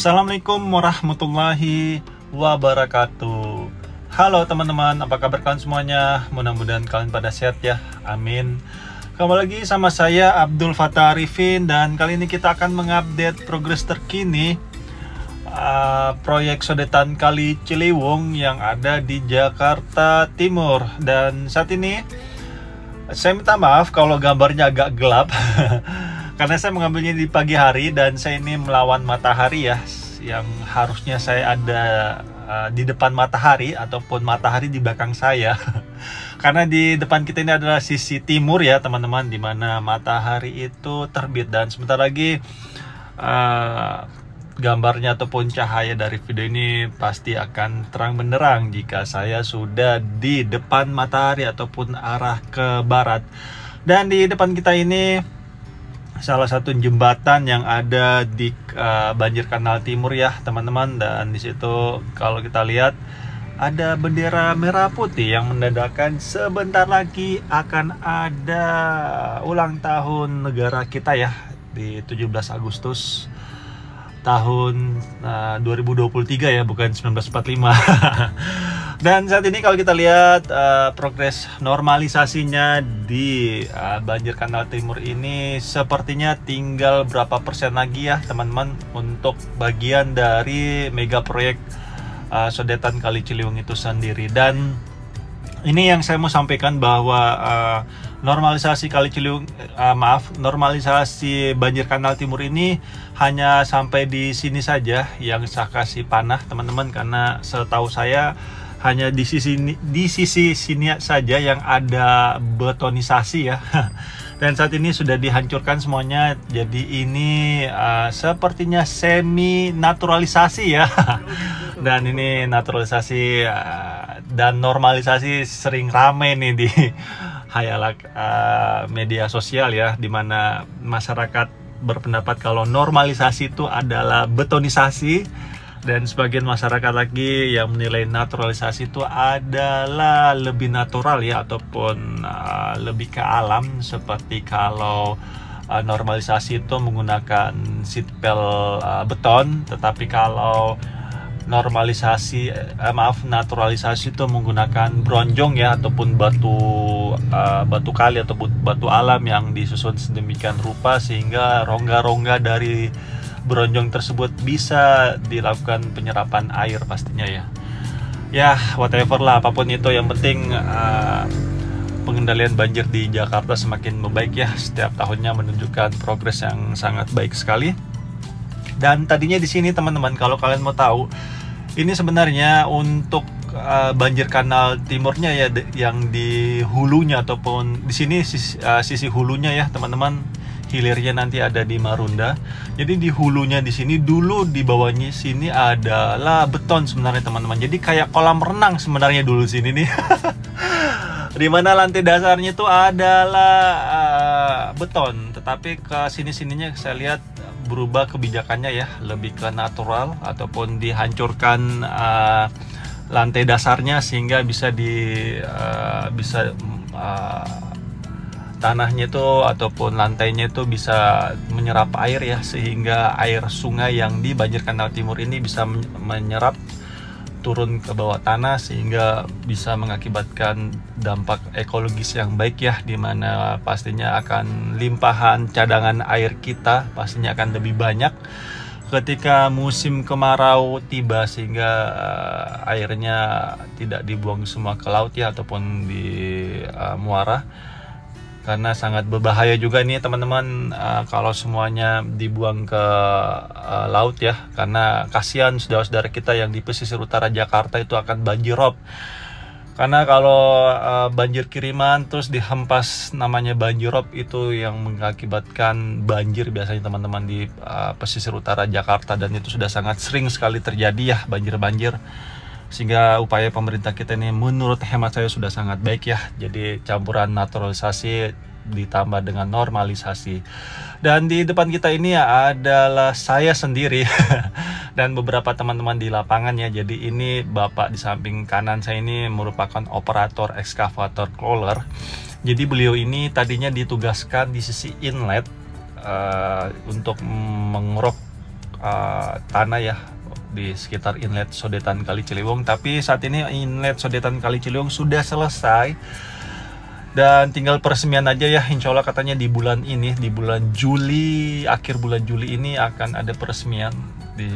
Assalamualaikum warahmatullahi wabarakatuh. Halo teman-teman, apa kabar kalian semuanya? Mudah-mudahan kalian pada sehat ya, amin. Kembali lagi sama saya Abdul Fattah Arifin, dan kali ini kita akan mengupdate progres terkini proyek sodetan Kali Ciliwung yang ada di Jakarta Timur. Dan saat ini saya minta maaf kalau gambarnya agak gelap karena saya mengambilnya di pagi hari dan saya ini melawan matahari ya, yang harusnya saya ada di depan matahari ataupun matahari di belakang saya. Karena di depan kita ini adalah sisi timur ya teman-teman, dimana matahari itu terbit, dan sebentar lagi gambarnya ataupun cahaya dari video ini pasti akan terang benderang jika saya sudah di depan matahari ataupun arah ke barat. Dan di depan kita ini salah satu jembatan yang ada di Banjir Kanal Timur ya teman-teman, dan di situ kalau kita lihat ada bendera merah putih yang menandakan sebentar lagi akan ada ulang tahun negara kita ya, di 17 Agustus tahun 2023 ya, bukan 1945. Dan saat ini kalau kita lihat progres normalisasinya di Banjir Kanal Timur ini sepertinya tinggal berapa persen lagi ya teman-teman untuk bagian dari mega proyek sodetan Kali Ciliwung itu sendiri. Dan ini yang saya mau sampaikan bahwa normalisasi Kali Ciliwung, normalisasi Banjir Kanal Timur ini hanya sampai di sini saja yang saya kasih panah teman-teman, karena setahu saya hanya di sisi sini saja yang ada betonisasi ya. Dan saat ini sudah dihancurkan semuanya, jadi ini sepertinya semi naturalisasi ya. Dan ini naturalisasi dan normalisasi sering rame nih di hayalak media sosial ya, dimana masyarakat berpendapat kalau normalisasi itu adalah betonisasi, dan sebagian masyarakat lagi yang menilai naturalisasi itu adalah lebih natural ya, ataupun lebih ke alam, seperti kalau normalisasi itu menggunakan seatbelt beton, tetapi kalau naturalisasi itu menggunakan bronjong ya, ataupun batu kali atau batu alam yang disusun sedemikian rupa sehingga rongga-rongga dari bronjong tersebut bisa dilakukan penyerapan air pastinya ya. Ya whatever lah, apapun itu, yang penting pengendalian banjir di Jakarta semakin membaik ya, setiap tahunnya menunjukkan progres yang sangat baik sekali. Dan tadinya di sini teman-teman, kalau kalian mau tahu, ini sebenarnya untuk Banjir Kanal Timurnya ya, yang di hulunya ataupun di sini sisi hulunya ya teman-teman, hilirnya nanti ada di Marunda. Jadi di hulunya di sini dulu, di bawahnya sini adalah beton sebenarnya teman-teman. Jadi kayak kolam renang sebenarnya dulu sini nih. Dimana lantai dasarnya itu adalah beton, tetapi ke sini-sininya saya lihat berubah kebijakannya ya, lebih ke natural ataupun dihancurkan lantai dasarnya sehingga bisa tanahnya itu ataupun lantainya itu bisa menyerap air ya, sehingga air sungai yang di Banjir Kanal Timur ini bisa menyerap turun ke bawah tanah, sehingga bisa mengakibatkan dampak ekologis yang baik ya, dimana pastinya akan limpahan cadangan air kita pastinya akan lebih banyak ketika musim kemarau tiba, sehingga airnya tidak dibuang semua ke laut ya ataupun di muara, karena sangat berbahaya juga nih teman-teman kalau semuanya dibuang ke laut ya, karena kasihan saudara-saudara kita yang di pesisir utara Jakarta itu akan banjirop. Karena kalau banjir kiriman terus dihempas namanya banjirop, itu yang mengakibatkan banjir biasanya teman-teman di pesisir utara Jakarta, dan itu sudah sangat sering sekali terjadi ya banjir-banjir. Sehingga upaya pemerintah kita ini menurut hemat saya sudah sangat baik ya. Jadi campuran naturalisasi ditambah dengan normalisasi. Dan di depan kita ini ya adalah saya sendiri dan beberapa teman-teman di lapangan ya. Jadi ini bapak di samping kanan saya ini merupakan operator ekskavator crawler. Jadi beliau ini tadinya ditugaskan di sisi inlet untuk mengeruk tanah ya di sekitar inlet Sodetan Kali Ciliwung. Tapi saat ini inlet Sodetan Kali Ciliwung sudah selesai dan tinggal peresmian aja ya. Insya Allah katanya di bulan ini, di bulan Juli, akhir bulan Juli ini akan ada peresmian di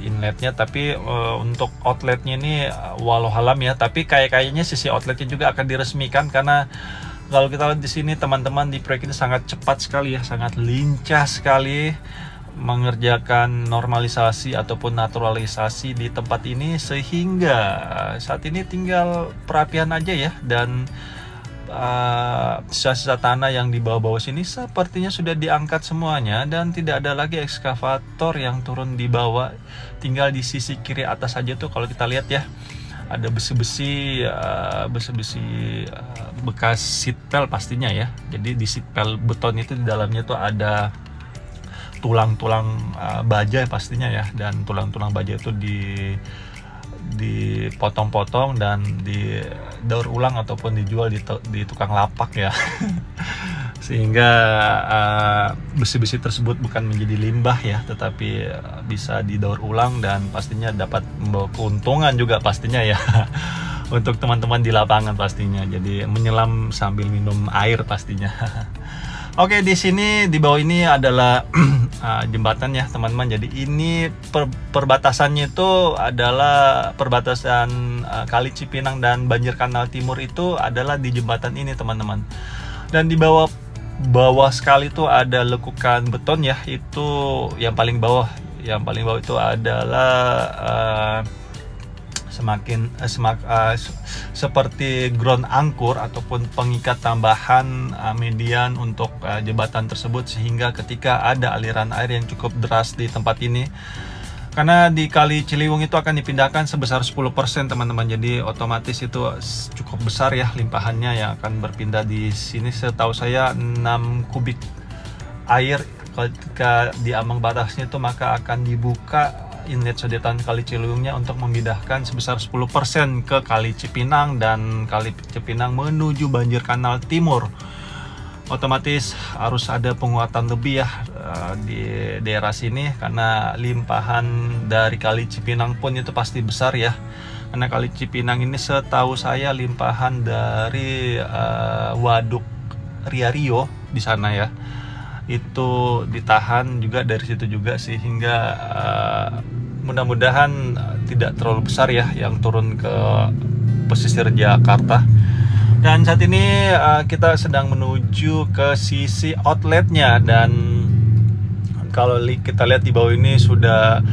inletnya. Tapi untuk outletnya ini walau alam ya, tapi kayaknya sisi outletnya juga akan diresmikan, karena kalau kita lihat di sini teman-teman, di proyek ini sangat cepat sekali ya, sangat lincah sekali mengerjakan normalisasi ataupun naturalisasi di tempat ini, sehingga saat ini tinggal perapian aja ya. Dan sisa-sisa tanah yang di bawah-bawah sini sepertinya sudah diangkat semuanya, dan tidak ada lagi ekskavator yang turun di bawah. Tinggal di sisi kiri atas saja tuh, kalau kita lihat ya, ada besi-besi bekas seatbelt pastinya ya. Jadi di seatbelt beton itu di dalamnya tuh ada tulang-tulang baja pastinya ya, dan tulang-tulang baja itu dipotong-potong dan didaur ulang ataupun dijual di tukang lapak ya. Sehingga besi-besi tersebut bukan menjadi limbah ya, tetapi bisa didaur ulang dan pastinya dapat membawa keuntungan juga pastinya ya untuk teman-teman di lapangan pastinya. Jadi menyelam sambil minum air pastinya. Oke, di sini di bawah ini adalah jembatan ya teman-teman. Jadi ini perbatasannya itu adalah perbatasan Kali Cipinang dan Banjir Kanal Timur itu adalah di jembatan ini teman-teman. Dan di bawah sekali itu ada lekukan beton ya. Itu yang paling bawah itu adalah seperti ground angkur ataupun pengikat tambahan median untuk jembatan tersebut, sehingga ketika ada aliran air yang cukup deras di tempat ini, karena di Kali Ciliwung itu akan dipindahkan sebesar 10% teman-teman, jadi otomatis itu cukup besar ya limpahannya yang akan berpindah di sini. Setahu saya 6 kubik air ketika di ambang batasnya itu, maka akan dibuka inlet Sodetan Kali Ciliwungnya untuk memindahkan sebesar 10% ke Kali Cipinang, dan Kali Cipinang menuju Banjir Kanal Timur. Otomatis harus ada penguatan lebih ya di daerah sini, karena limpahan dari Kali Cipinang pun itu pasti besar ya. Karena Kali Cipinang ini setahu saya limpahan dari waduk Riario di sana ya, itu ditahan juga dari situ juga, sehingga mudah-mudahan tidak terlalu besar ya yang turun ke pesisir Jakarta. Dan saat ini kita sedang menuju ke sisi outletnya, dan kalau kita lihat di bawah ini sudah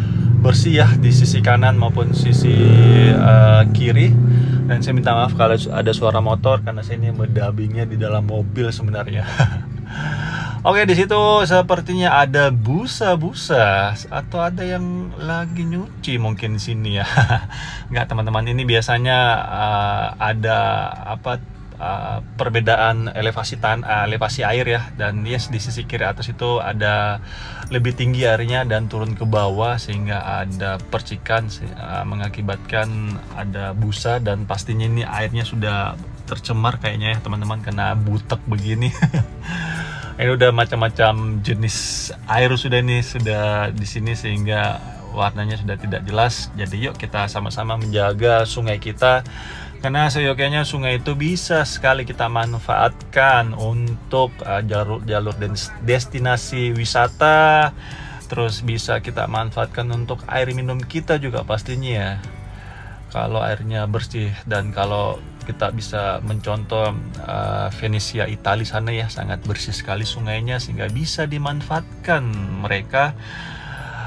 bersih ya di sisi kanan maupun sisi kiri. Dan saya minta maaf kalau ada suara motor, karena saya ini mendampingnya di dalam mobil sebenarnya. Oke, di situ sepertinya ada busa-busa atau ada yang lagi nyuci mungkin di sini ya. Enggak teman-teman, ini biasanya ada perbedaan elevasi air ya, dan yes, di sisi kiri atas itu ada lebih tinggi airnya dan turun ke bawah, sehingga ada percikan mengakibatkan ada busa, dan pastinya ini airnya sudah tercemar kayaknya ya teman-teman, kena butek begini. Ini udah macam-macam jenis air sudah di sini, sehingga warnanya sudah tidak jelas. Jadi yuk kita sama-sama menjaga sungai kita, karena seyogyanya sungai itu bisa sekali kita manfaatkan untuk jalur destinasi wisata, terus bisa kita manfaatkan untuk air minum kita juga pastinya ya, kalau airnya bersih. Dan kalau kita bisa mencontoh Venesia Italia sana ya, sangat bersih sekali sungainya, sehingga bisa dimanfaatkan mereka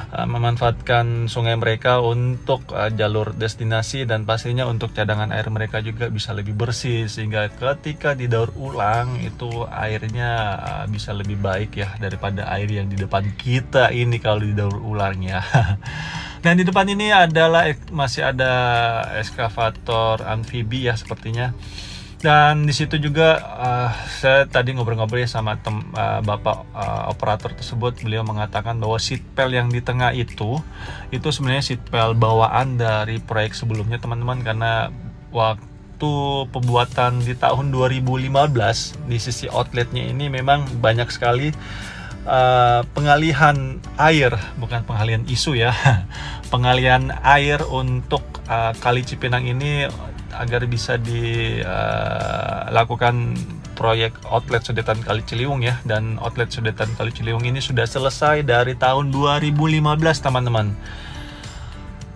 memanfaatkan sungai mereka untuk jalur destinasi, dan pastinya untuk cadangan air mereka juga bisa lebih bersih, sehingga ketika didaur ulang itu airnya bisa lebih baik ya daripada air yang di depan kita ini kalau didaur ulang ya. Dan di depan ini masih ada ekskavator amfibi ya sepertinya. Dan di situ juga saya tadi ngobrol-ngobrol ya sama bapak operator tersebut. Beliau mengatakan bahwa seatbelt yang di tengah itu sebenarnya seatbelt bawaan dari proyek sebelumnya teman-teman, karena waktu pembuatan di tahun 2015 di sisi outletnya ini memang banyak sekali pengalihan air, bukan pengalihan isu ya, pengalihan air untuk Kali Cipinang ini agar bisa dilakukan proyek outlet Sodetan Kali Ciliwung ya. Dan outlet Sodetan Kali Ciliwung ini sudah selesai dari tahun 2015 teman-teman.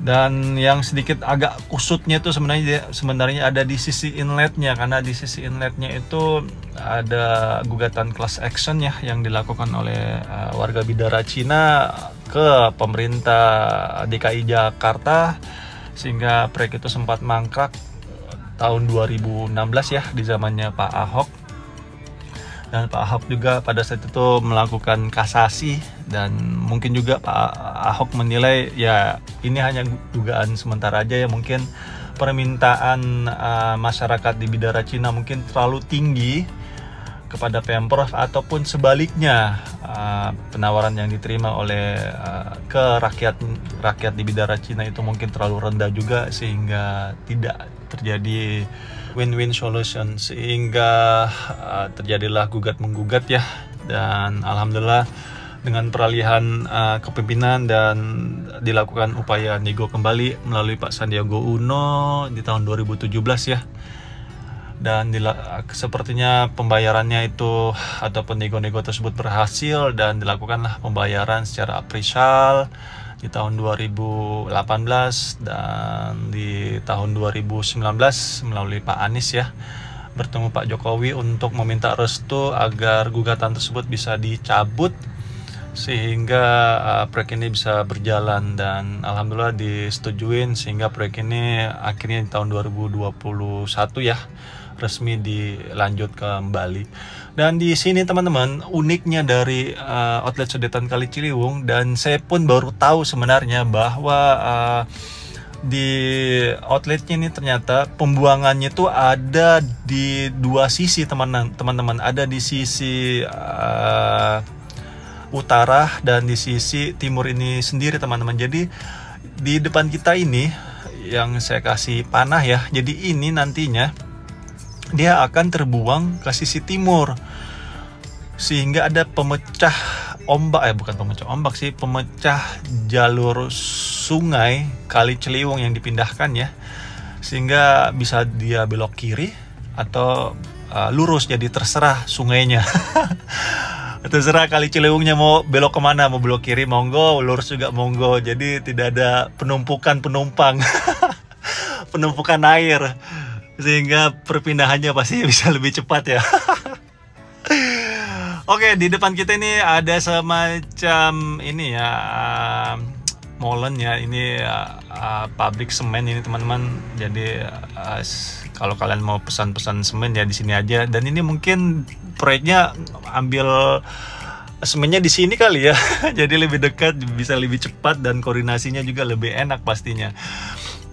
Dan yang sedikit agak kusutnya itu sebenarnya ada di sisi inletnya, karena di sisi inletnya itu ada gugatan class action ya yang dilakukan oleh warga Bidara Cina ke pemerintah DKI Jakarta, sehingga proyek itu sempat mangkrak tahun 2016 ya di zamannya Pak Ahok. Dan Pak Ahok juga pada saat itu melakukan kasasi, dan mungkin juga Pak Ahok menilai ya ini hanya dugaan sementara aja ya, mungkin permintaan masyarakat di Bidara Cina mungkin terlalu tinggi kepada Pemprov, ataupun sebaliknya penawaran yang diterima oleh ke rakyat di Bidara Cina itu mungkin terlalu rendah juga, sehingga tidak terjadi win-win solution, sehingga terjadilah gugat-menggugat ya. Dan alhamdulillah dengan peralihan kepemimpinan dan dilakukan upaya nego kembali melalui Pak Sandiaga Uno di tahun 2017 ya. Dan sepertinya pembayarannya itu ataupun nego-nego tersebut berhasil, dan dilakukanlah pembayaran secara apresial di tahun 2018 dan di tahun 2019 melalui Pak Anies ya, bertemu Pak Jokowi untuk meminta restu agar gugatan tersebut bisa dicabut sehingga proyek ini bisa berjalan. Dan alhamdulillah disetujuin, sehingga proyek ini akhirnya di tahun 2021 ya resmi dilanjut kembali. Dan di sini teman-teman, uniknya dari outlet Sodetan Kali Ciliwung, dan saya pun baru tahu sebenarnya bahwa di outletnya ini ternyata pembuangannya itu ada di dua sisi teman-teman. Ada di sisi utara dan di sisi timur ini sendiri teman-teman. Jadi di depan kita ini yang saya kasih panah ya, jadi ini nantinya dia akan terbuang ke sisi timur, sehingga ada pemecah ombak, bukan pemecah ombak sih, pemecah jalur sungai Kali Ciliwung yang dipindahkan ya, sehingga bisa dia belok kiri atau lurus, jadi terserah sungainya. Terserah Kali Ciliwungnya mau belok kemana, mau belok kiri monggo, lurus juga monggo, jadi tidak ada penumpukan penumpang penumpukan air, sehingga perpindahannya pasti bisa lebih cepat ya. Oke, di depan kita ini ada semacam ini ya, molen ya, ini pabrik semen ini teman-teman. Jadi kalau kalian mau pesan-pesan semen ya di sini aja. Dan ini mungkin proyeknya ambil semennya di sini kali ya. Jadi lebih dekat, bisa lebih cepat, dan koordinasinya juga lebih enak pastinya.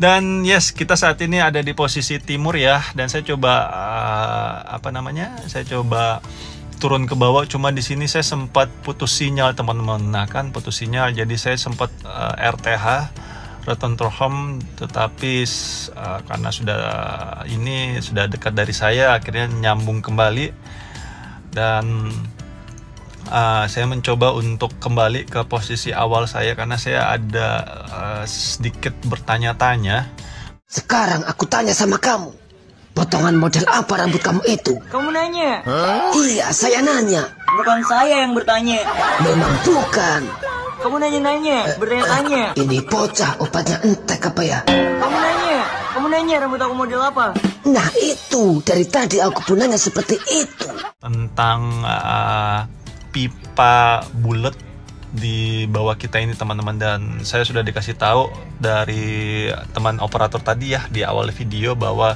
Dan yes, kita saat ini ada di posisi timur ya, dan saya coba saya coba turun ke bawah, cuma di sini saya sempat putus sinyal teman-teman. Nah kan putus sinyal, jadi saya sempat RTH return to home, tetapi karena sudah dekat dari saya, akhirnya nyambung kembali. Dan saya mencoba untuk kembali ke posisi awal saya, karena saya ada sedikit bertanya-tanya. Sekarang aku tanya sama kamu, potongan model apa rambut kamu itu? Kamu nanya? Iya, saya nanya. Bukan saya yang bertanya. Memang bukan. Kamu nanya-nanya, bertanya-tanya. Ini bocah obatnya entek apa ya? Kamu nanya rambut aku model apa? Nah itu, dari tadi aku pun nanya seperti itu. Tentang pipa bulat di bawah kita ini teman-teman, dan saya sudah dikasih tahu dari teman operator tadi ya di awal video bahwa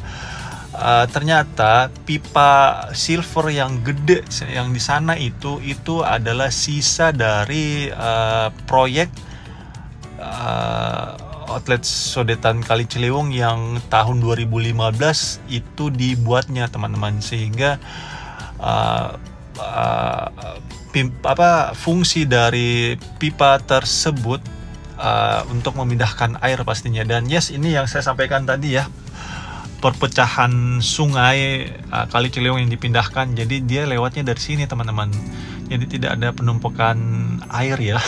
ternyata pipa silver yang gede yang di sana itu adalah sisa dari proyek outlet Sodetan Kali Ciliwung yang tahun 2015 itu dibuatnya teman-teman, sehingga fungsi dari pipa tersebut untuk memindahkan air pastinya. Dan yes, ini yang saya sampaikan tadi ya, perpecahan sungai Kali Ciliwung yang dipindahkan. Jadi dia lewatnya dari sini teman-teman. Jadi tidak ada penumpukan air ya.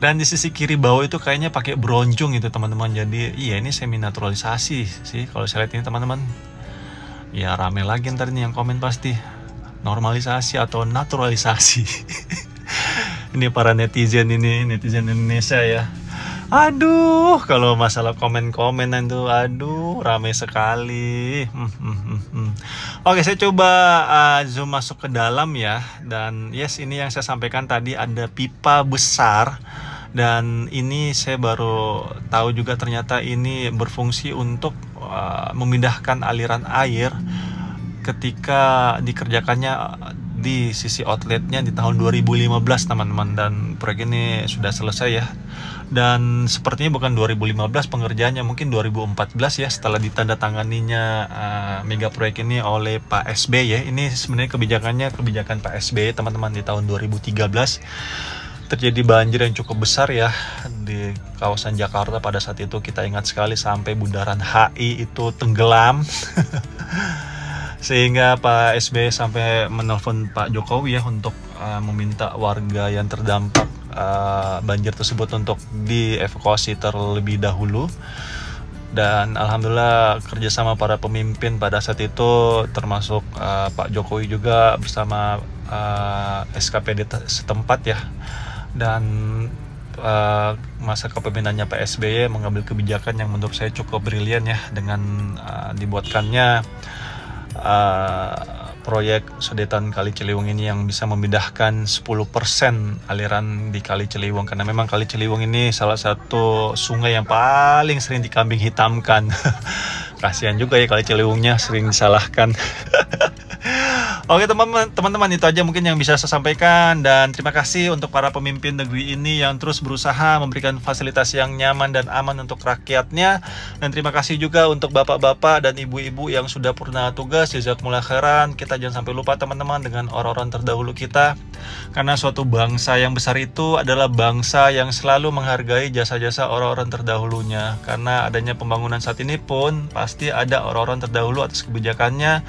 Dan di sisi kiri bawah itu kayaknya pakai bronjong itu teman-teman. Jadi iya ini semi naturalisasi sih kalau saya lihat ini teman-teman. Ya rame lagi ntar ini yang komen pasti. Normalisasi atau naturalisasi. Ini para netizen ini, netizen Indonesia ya. Aduh, kalau masalah komen-komenan tuh, aduh, ramai sekali. Oke, saya coba zoom masuk ke dalam ya. Dan yes, ini yang saya sampaikan tadi ada pipa besar. Dan ini saya baru tahu juga ternyata ini berfungsi untuk memindahkan aliran air ketika dikerjakannya di sisi outletnya di tahun 2015 teman-teman. Dan proyek ini sudah selesai ya. Dan sepertinya bukan 2015 pengerjaannya, mungkin 2014 ya setelah ditandatanganinya mega proyek ini oleh Pak SBY ya. Ini sebenarnya kebijakan Pak SBY teman-teman di tahun 2013. Terjadi banjir yang cukup besar ya di kawasan Jakarta pada saat itu, kita ingat sekali sampai bundaran HI itu tenggelam. Sehingga Pak SBY sampai menelpon Pak Jokowi ya untuk meminta warga yang terdampak banjir tersebut untuk dievakuasi terlebih dahulu. Dan alhamdulillah kerjasama para pemimpin pada saat itu termasuk Pak Jokowi juga bersama SKPD setempat ya. Dan masa kepemimpinannya Pak SBY mengambil kebijakan yang menurut saya cukup brilian ya, dengan dibuatkannya proyek Sodetan Kali Ciliwung ini yang bisa memindahkan 10% aliran di Kali Ciliwung. Karena memang Kali Ciliwung ini salah satu sungai yang paling sering dikambing hitamkan. Kasihan juga ya Kali Ciliwungnya sering disalahkan. Oke teman-teman, itu aja mungkin yang bisa saya sampaikan. Dan terima kasih untuk para pemimpin negeri ini yang terus berusaha memberikan fasilitas yang nyaman dan aman untuk rakyatnya. Dan terima kasih juga untuk bapak-bapak dan ibu-ibu yang sudah purna tugas. Jazakumullah khairan. Kita jangan sampai lupa teman-teman dengan orang-orang terdahulu kita. Karena suatu bangsa yang besar itu adalah bangsa yang selalu menghargai jasa-jasa orang-orang terdahulunya. Karena adanya pembangunan saat ini pun pasti ada orang-orang terdahulu atas kebijakannya,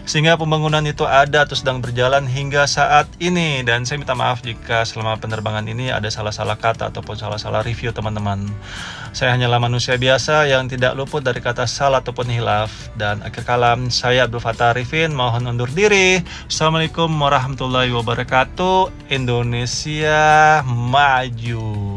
sehingga pembangunan itu ada atau sedang berjalan hingga saat ini. Dan saya minta maaf jika selama penerbangan ini ada salah-salah kata ataupun salah-salah review teman-teman. Saya hanyalah manusia biasa yang tidak luput dari kata salah ataupun hilaf. Dan akhir kalam, saya Abdul Fattah Arifin mohon undur diri. Assalamualaikum warahmatullahi wabarakatuh. Indonesia maju.